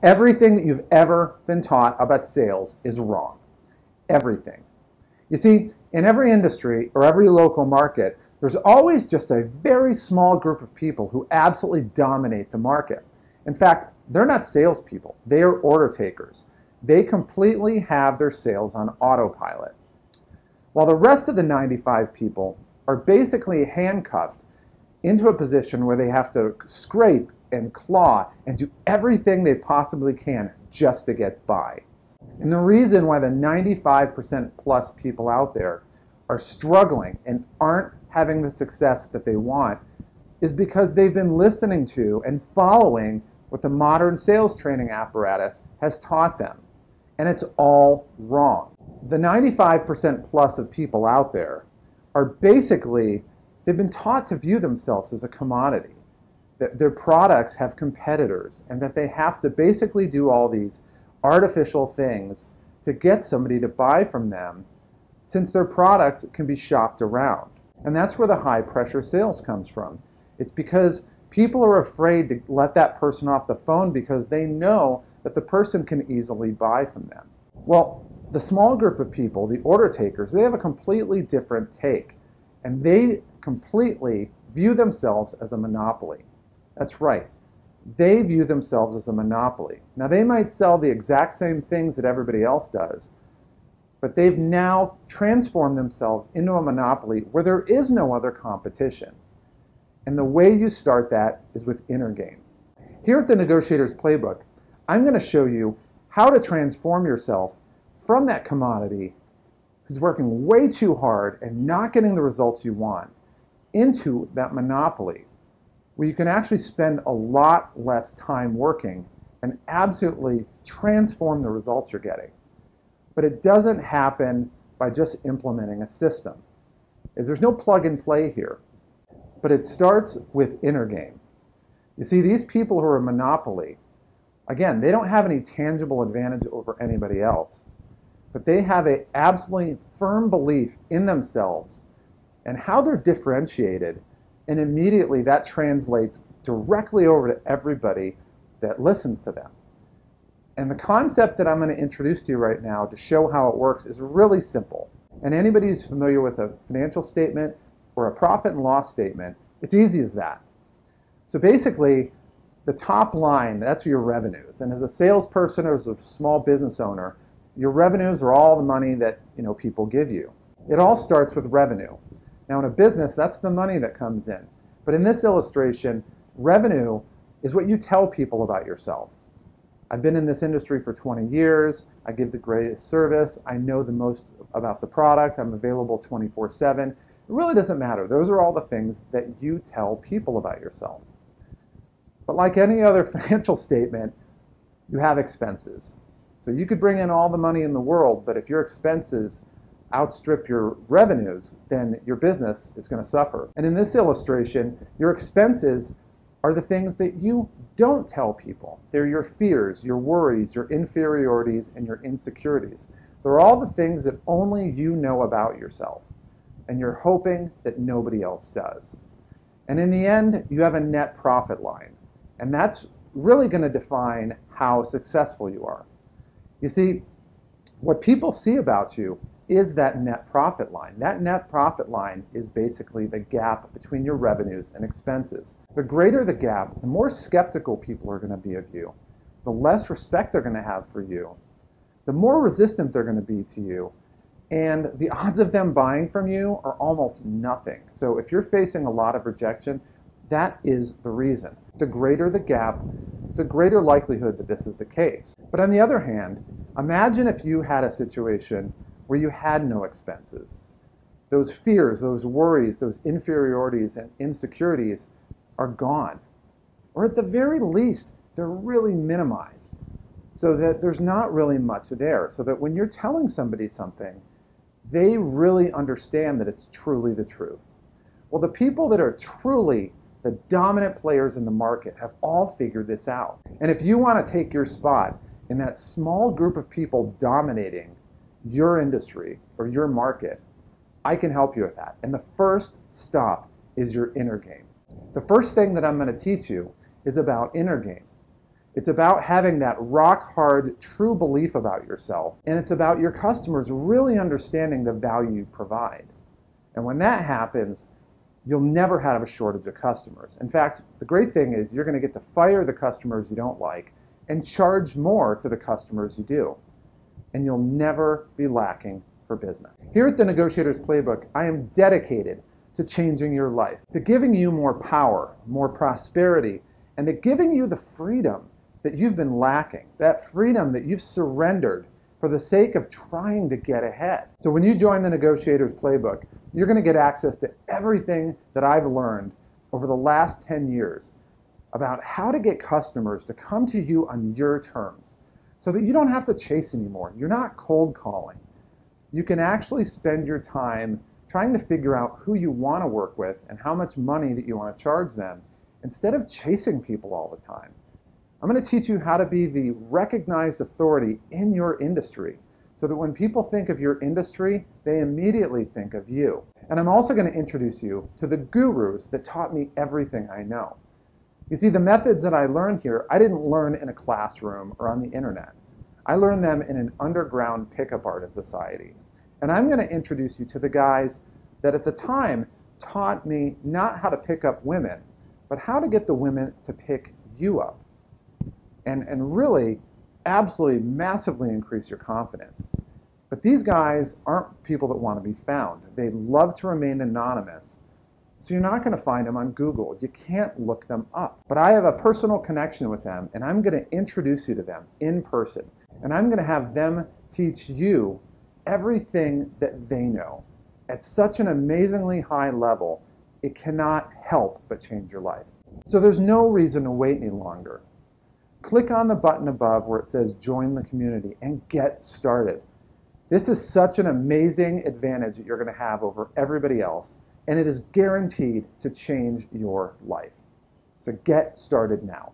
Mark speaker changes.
Speaker 1: Everything that you've ever been taught about sales is wrong. Everything. You see, in every industry or every local market, there's always just a very small group of people who absolutely dominate the market. In fact, they're not salespeople, they are order takers. They completely have their sales on autopilot. While the rest of the 95 people are basically handcuffed into a position where they have to scrape and claw and do everything they possibly can just to get by. And the reason why the 95% plus people out there are struggling and aren't having the success that they want is because they've been listening to and following what the modern sales training apparatus has taught them. And it's all wrong. The 95% plus of people out there are basically, they've been taught to view themselves as a commodity, that their products have competitors, and that they have to basically do all these artificial things to get somebody to buy from them, since their product can be shopped around. And that's where the high pressure sales comes from. It's because people are afraid to let that person off the phone because they know that the person can easily buy from them. Well, the small group of people, the order takers, they have a completely different take, and they completely view themselves as a monopoly. That's right. They view themselves as a monopoly. Now, they might sell the exact same things that everybody else does, but they've now transformed themselves into a monopoly where there is no other competition. And the way you start that is with inner game. Here at the Negotiator's Playbook, I'm going to show you how to transform yourself from that commodity who's working way too hard and not getting the results you want into that monopoly where you can actually spend a lot less time working and absolutely transform the results you're getting. But it doesn't happen by just implementing a system. There's no plug and play here, but it starts with inner game. You see, these people who are a monopoly, again, they don't have any tangible advantage over anybody else, but they have an absolutely firm belief in themselves and how they're differentiated, and immediately that translates directly over to everybody that listens to them. And the concept that I'm going to introduce to you right now to show how it works is really simple. And anybody who's familiar with a financial statement or a profit and loss statement, it's easy as that. So basically, the top line, that's your revenues. And as a salesperson or as a small business owner, your revenues are all the money that people give you. It all starts with revenue. Now in a business, that's the money that comes in. But in this illustration, revenue is what you tell people about yourself. I've been in this industry for 20 years. I give the greatest service. I know the most about the product. I'm available 24/7. It really doesn't matter. Those are all the things that you tell people about yourself. But like any other financial statement, you have expenses. So you could bring in all the money in the world, but if your expenses outstrip your revenues, then your business is going to suffer. And in this illustration, your expenses are the things that you don't tell people. They're your fears, your worries, your inferiorities, and your insecurities. They're all the things that only you know about yourself, and you're hoping that nobody else does. And in the end, you have a net profit line, and that's really going to define how successful you are. You see, what people see about you is that net profit line. That net profit line is basically the gap between your revenues and expenses. The greater the gap, the more skeptical people are going to be of you, the less respect they're going to have for you, the more resistant they're going to be to you, and the odds of them buying from you are almost nothing. So if you're facing a lot of rejection, that is the reason. The greater the gap, the greater likelihood that this is the case. But on the other hand, imagine if you had a situation where you had no expenses. Those fears, those worries, those inferiorities and insecurities are gone. Or at the very least, they're really minimized so that there's not really much there. So that when you're telling somebody something, they really understand that it's truly the truth. Well, the people that are truly the dominant players in the market have all figured this out. And if you want to take your spot in that small group of people dominating your industry or your market, I can help you with that. And the first stop is your inner game. The first thing that I'm going to teach you is about inner game. It's about having that rock hard, true belief about yourself. And it's about your customers really understanding the value you provide. And when that happens, you'll never have a shortage of customers. In fact, the great thing is you're going to get to fire the customers you don't like and charge more to the customers you do. And you'll never be lacking for business. Here at the Negotiators Playbook, I am dedicated to changing your life, to giving you more power, more prosperity, and to giving you the freedom that you've been lacking, that freedom that you've surrendered for the sake of trying to get ahead. So when you join the Negotiators Playbook, you're going to get access to everything that I've learned over the last 10 years about how to get customers to come to you on your terms so that you don't have to chase anymore. You're not cold calling. You can actually spend your time trying to figure out who you want to work with and how much money that you want to charge them instead of chasing people all the time. I'm going to teach you how to be the recognized authority in your industry so that when people think of your industry, they immediately think of you. And I'm also going to introduce you to the gurus that taught me everything I know. You see, the methods that I learned here, I didn't learn in a classroom or on the internet. I learned them in an underground pickup artist society. And I'm going to introduce you to the guys that at the time taught me not how to pick up women, but how to get the women to pick you up. And really, absolutely, massively increase your confidence. But these guys aren't people that want to be found. They love to remain anonymous. So you're not going to find them on Google. You can't look them up. But I have a personal connection with them, and I'm going to introduce you to them in person. And I'm going to have them teach you everything that they know at such an amazingly high level, it cannot help but change your life. So there's no reason to wait any longer. Click on the button above where it says join the community and get started. This is such an amazing advantage that you're going to have over everybody else, and it is guaranteed to change your life. So get started now.